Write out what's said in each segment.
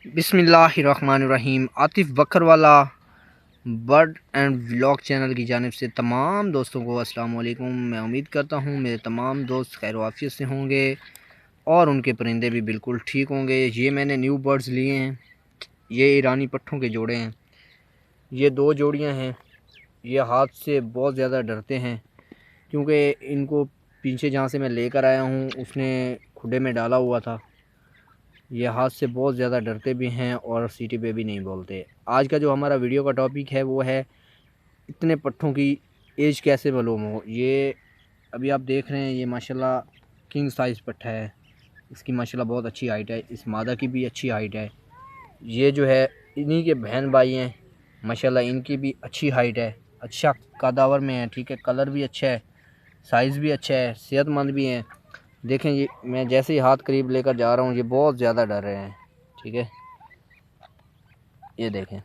बिस्मिल्लाहिर्रहमानिर्रहीम। Atif Bakarwala bird and vlog channel की जानिब से तमाम दोस्तों को अस्सलाम वालेकुम। मैं उम्मीद करता हूँ मेरे तमाम दोस्त खैर वाफियत से होंगे और उनके परिंदे भी बिल्कुल ठीक होंगे। ये मैंने न्यू बर्ड्स लिए हैं, ये ईरानी पट्ठों के जोड़े हैं। ये दो जोड़ियाँ हैं। ये हाथ से बहुत ज़्यादा डरते हैं क्योंकि इनको पीछे जहाँ से मैं लेकर आया हूँ उसने खुडे में डाला हुआ था। ये हाथ से बहुत ज़्यादा डरते भी हैं और सीटी पे भी नहीं बोलते। आज का जो हमारा वीडियो का टॉपिक है वो है इतने पट्ठों की एज कैसे मालूम हो। ये अभी आप देख रहे हैं, ये माशाल्लाह किंग साइज़ पट्ठा है। इसकी माशाल्लाह बहुत अच्छी हाइट है, इस मादा की भी अच्छी हाइट है। ये जो है इन्हीं के बहन भाई हैं, माशाल्लाह इनकी भी अच्छी हाइट है, अच्छा कदावर में है, ठीक है। कलर भी अच्छा है, साइज़ भी अच्छा है, सेहतमंद भी हैं। देखें, ये मैं जैसे ही हाथ करीब लेकर जा रहा हूँ ये बहुत ज़्यादा डर रहे हैं, ठीक है। ये देखें,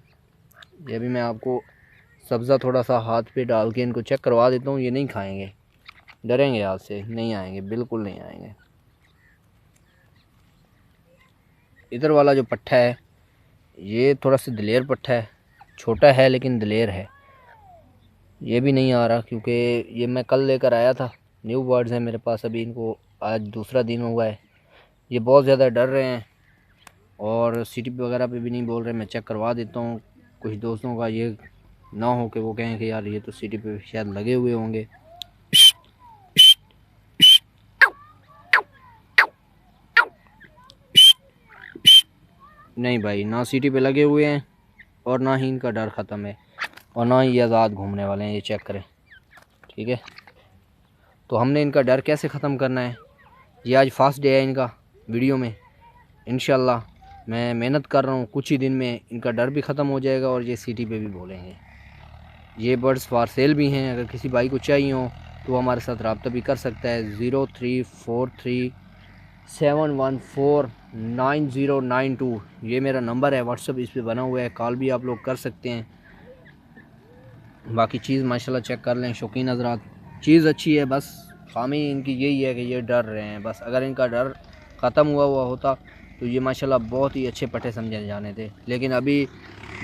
ये भी मैं आपको सब्ज़ा थोड़ा सा हाथ पे डाल के इनको चेक करवा देता हूँ। ये नहीं खाएंगे, डरेंगे, हाथ से नहीं आएंगे, बिल्कुल नहीं आएंगे। इधर वाला जो पट्ठा है ये थोड़ा सा दिलेर पट्ठा है, छोटा है लेकिन दिलेर है। ये भी नहीं आ रहा क्योंकि ये मैं कल लेकर आया था। न्यू बर्ड्स हैं मेरे पास, अभी इनको आज दूसरा दिन हुआ है। ये बहुत ज़्यादा डर रहे हैं और सीटी वगैरह पे भी नहीं बोल रहे। मैं चेक करवा देता हूँ। कुछ दोस्तों का ये ना हो कि वो कहें कि यार ये तो सीटी पे शायद लगे हुए होंगे। नहीं भाई, ना सीटी पे लगे हुए हैं और ना ही इनका डर ख़त्म है और ना ही ये आज़ाद घूमने वाले हैं। ये चेक करें, ठीक है। तो हमने इनका डर कैसे ख़त्म करना है, ये आज फर्स्ट डे है इनका वीडियो में। इंशाल्लाह मैं मेहनत कर रहा हूँ, कुछ ही दिन में इनका डर भी ख़त्म हो जाएगा और ये सीटी पे भी बोलेंगे। ये बर्ड्स फॉर सेल भी हैं, अगर किसी भाई को चाहिए हो तो वो हमारे साथ रब्ता भी कर सकता है। 0343714992 ये मेरा नंबर है, व्हाट्सअप इस पे बना हुआ है, कॉल भी आप लोग कर सकते हैं। बाकी चीज़ माशाल्लाह चेक कर लें शौकीन हज़रात, चीज़ अच्छी है। बस खामी इनकी यही है कि ये डर रहे हैं। बस अगर इनका डर ख़त्म हुआ होता तो ये माशाल्लाह बहुत ही अच्छे पट्टे समझे जाने थे। लेकिन अभी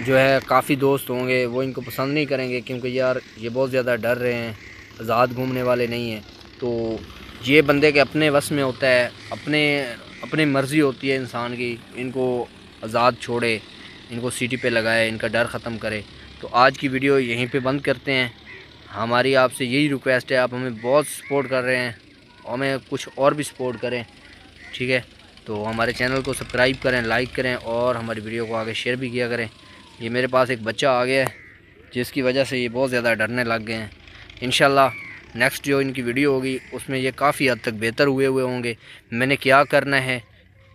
जो है काफ़ी दोस्त होंगे वो इनको पसंद नहीं करेंगे क्योंकि यार ये बहुत ज़्यादा डर रहे हैं, आज़ाद घूमने वाले नहीं हैं। तो ये बंदे के अपने वश में होता है, अपनी मर्ज़ी होती है इंसान की। इनको आज़ाद छोड़े, इनको सीटी पे लगाए, इनका डर ख़त्म करे। तो आज की वीडियो यहीं पे बंद करते हैं। हमारी आपसे यही रिक्वेस्ट है, आप हमें बहुत सपोर्ट कर रहे हैं और हमें कुछ और भी सपोर्ट करें, ठीक है। तो हमारे चैनल को सब्सक्राइब करें, लाइक करें और हमारी वीडियो को आगे शेयर भी किया करें। ये मेरे पास एक बच्चा आ गया है जिसकी वजह से ये बहुत ज़्यादा डरने लग गए हैं। इंशाल्लाह नेक्स्ट जो इनकी वीडियो होगी उसमें ये काफ़ी हद तक बेहतर हुए होंगे। मैंने क्या करना है,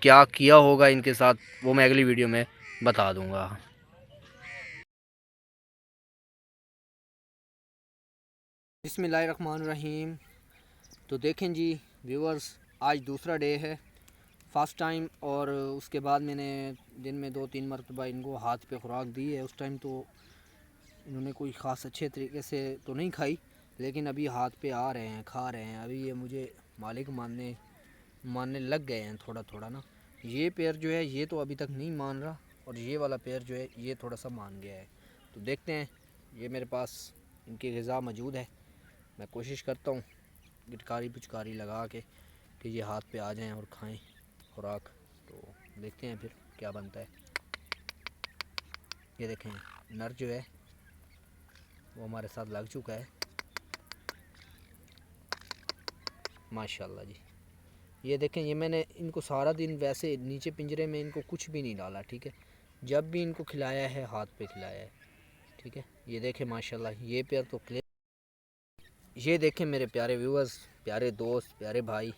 क्या किया होगा इनके साथ, वो मैं अगली वीडियो में बता दूँगा। बिस्मिल्लाहिर्रहमानिर्रहीम। तो देखें जी व्यूअर्स, आज दूसरा डे है, फर्स्ट टाइम। और उसके बाद मैंने दिन में 2-3 मरतबा इनको हाथ पे खुराक दी है। उस टाइम तो इन्होंने कोई ख़ास अच्छे तरीके से तो नहीं खाई, लेकिन अभी हाथ पे आ रहे हैं, खा रहे हैं। अभी ये मुझे मालिक मानने लग गए हैं थोड़ा थोड़ा ना। ये पेयर जो है ये तो अभी तक नहीं मान रहा और ये वाला पेयर जो है ये थोड़ा सा मान गया है। तो देखते हैं, ये मेरे पास इनकी ग़िज़ा मौजूद है। मैं कोशिश करता हूँ गिटकारी पुचकारी लगा के कि ये हाथ पे आ जाएं और खाएं खुराक। तो देखते हैं फिर क्या बनता है। ये देखें, नर जो है वो हमारे साथ लग चुका है, माशाल्लाह जी। ये देखें, ये मैंने इनको सारा दिन वैसे नीचे पिंजरे में इनको कुछ भी नहीं डाला, ठीक है। जब भी इनको खिलाया है हाथ पे खिलाया है, ठीक है। ये देखें माशाल्लाह, ये पेयर तो क्लियर। ये देखें मेरे प्यारे व्यूअर्स, प्यारे दोस्त, प्यारे भाई,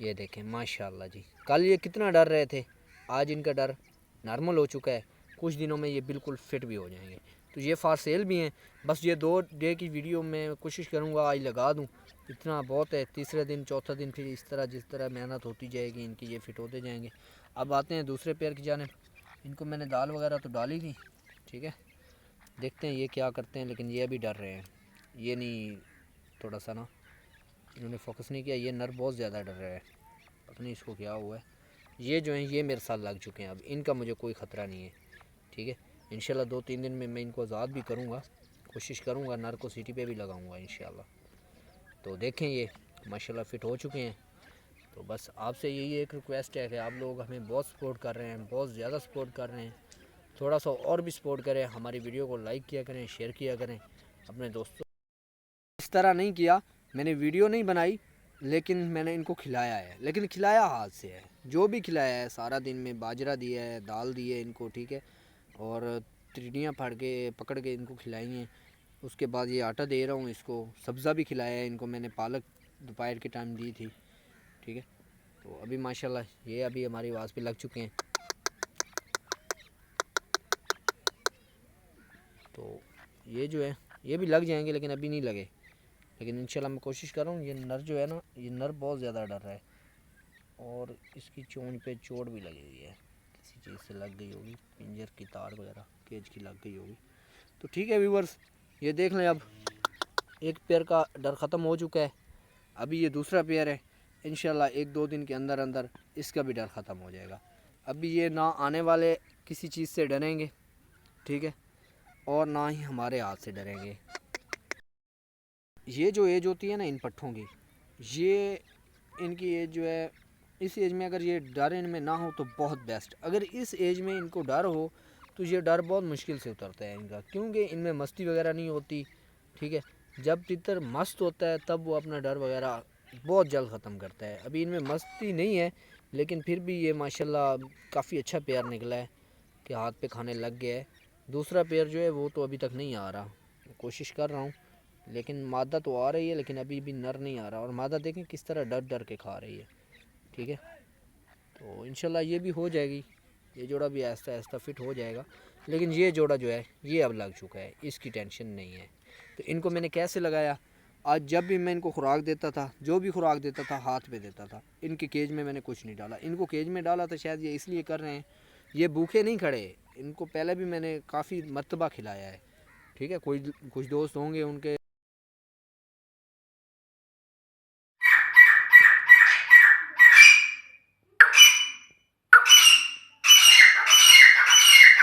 ये देखें माशाल्लाह जी। कल ये कितना डर रहे थे, आज इनका डर नॉर्मल हो चुका है। कुछ दिनों में ये बिल्कुल फिट भी हो जाएंगे। तो ये फॉर सेल भी हैं। बस ये 2 डे की वीडियो में कोशिश करूँगा आज लगा दूँ, इतना बहुत है। तीसरे दिन चौथा दिन फिर इस तरह जिस तरह मेहनत होती जाएगी इनकी ये फिट होते जाएंगे। अब आते हैं दूसरे पेयर की जानिब। इनको मैंने दाल वगैरह तो डाली थी, ठीक है। देखते हैं ये क्या करते हैं, लेकिन ये अभी डर रहे हैं। ये नहीं, थोड़ा सा ना इन्होंने फोकस नहीं किया। ये नर बहुत ज़्यादा डर रहा है, पता नहीं इसको क्या हुआ है। ये जो हैं ये मेरे साथ लग चुके हैं, अब इनका मुझे कोई ख़तरा नहीं है। ठीक है, इंशाल्लाह 2-3 दिन में मैं इनको आज़ाद भी करूँगा, कोशिश करूँगा नर को सिटी पे भी लगाऊँगा इंशाल्लाह। तो देखें ये माशाल्लाह फ़िट हो चुके हैं। तो बस आपसे यही एक रिक्वेस्ट है कि आप लोग हमें बहुत सपोर्ट कर रहे हैं, बहुत ज़्यादा सपोर्ट कर रहे हैं, थोड़ा सा और भी सपोर्ट करें, हमारी वीडियो को लाइक किया करें, शेयर किया करें अपने दोस्तों। इस तरह नहीं किया, मैंने वीडियो नहीं बनाई लेकिन मैंने इनको खिलाया है, लेकिन खिलाया हाथ से है। जो भी खिलाया है सारा दिन में बाजरा दिया है, दाल दी है इनको, ठीक है, और तिड़ियाँ फाड़ के पकड़ के इनको खिलाई हैं। उसके बाद ये आटा दे रहा हूँ इसको, सब्ज़ा भी खिलाया है इनको मैंने, पालक दोपहर के टाइम दी थी। ठीक है, तो अभी माशाल्लाह ये अभी हमारी आवाज़ पे लग चुके हैं। तो ये जो है ये भी लग जाएंगे, लेकिन अभी नहीं लगे, लेकिन इंशाल्लाह मैं कोशिश कर रहा हूँ। ये नर जो है ना, ये नर बहुत ज़्यादा डर रहा है और इसकी चोंच पे चोट भी लगी हुई है, किसी चीज़ से लग गई होगी, पिंजर की तार वगैरह केज की लग गई होगी। तो ठीक है व्यूवर्स, ये देख लें, अब एक पेयर का डर ख़त्म हो चुका है, अभी ये दूसरा पेयर है। इंशाल्लाह 1-2 दिन के अंदर अंदर इसका भी डर ख़त्म हो जाएगा। अभी ये ना आने वाले किसी चीज़ से डरेंगे, ठीक है, और ना ही हमारे हाथ से डरेंगे। ये जो एज होती है ना इन पट्ठों की, ये इनकी एज जो है, इस एज में अगर ये डर इनमें ना हो तो बहुत बेस्ट। अगर इस एज में इनको डर हो तो ये डर बहुत मुश्किल से उतरता है इनका, क्योंकि इनमें मस्ती वगैरह नहीं होती। ठीक है, जब तितर मस्त होता है तब वो अपना डर वगैरह बहुत जल्द ख़त्म करता है। अभी इनमें मस्ती नहीं है, लेकिन फिर भी ये माशाल्लाह काफ़ी अच्छा पेयर निकला है कि हाथ पे खाने लग गया है। दूसरा पेयर जो है वो तो अभी तक नहीं आ रहा, कोशिश कर रहा हूँ, लेकिन मादा तो आ रही है, लेकिन अभी भी नर नहीं आ रहा। और मादा देखें किस तरह डर डर के खा रही है। ठीक है, तो इंशाल्लाह ये भी हो जाएगी, ये जोड़ा भी आहिस्ता आहिस्ता फिट हो जाएगा। लेकिन ये जोड़ा जो है ये अब लग चुका है, इसकी टेंशन नहीं है। तो इनको मैंने कैसे लगाया, आज जब भी मैं इनको खुराक देता था, जो भी खुराक देता था हाथ पे देता था। इनके केज में मैंने कुछ नहीं डाला, इनको केज में डाला तो शायद ये इसलिए कर रहे हैं, ये भूखे नहीं खड़े। इनको पहले भी मैंने काफ़ी मरतबा खिलाया है। ठीक है, कोई कुछ दोस्त होंगे उनके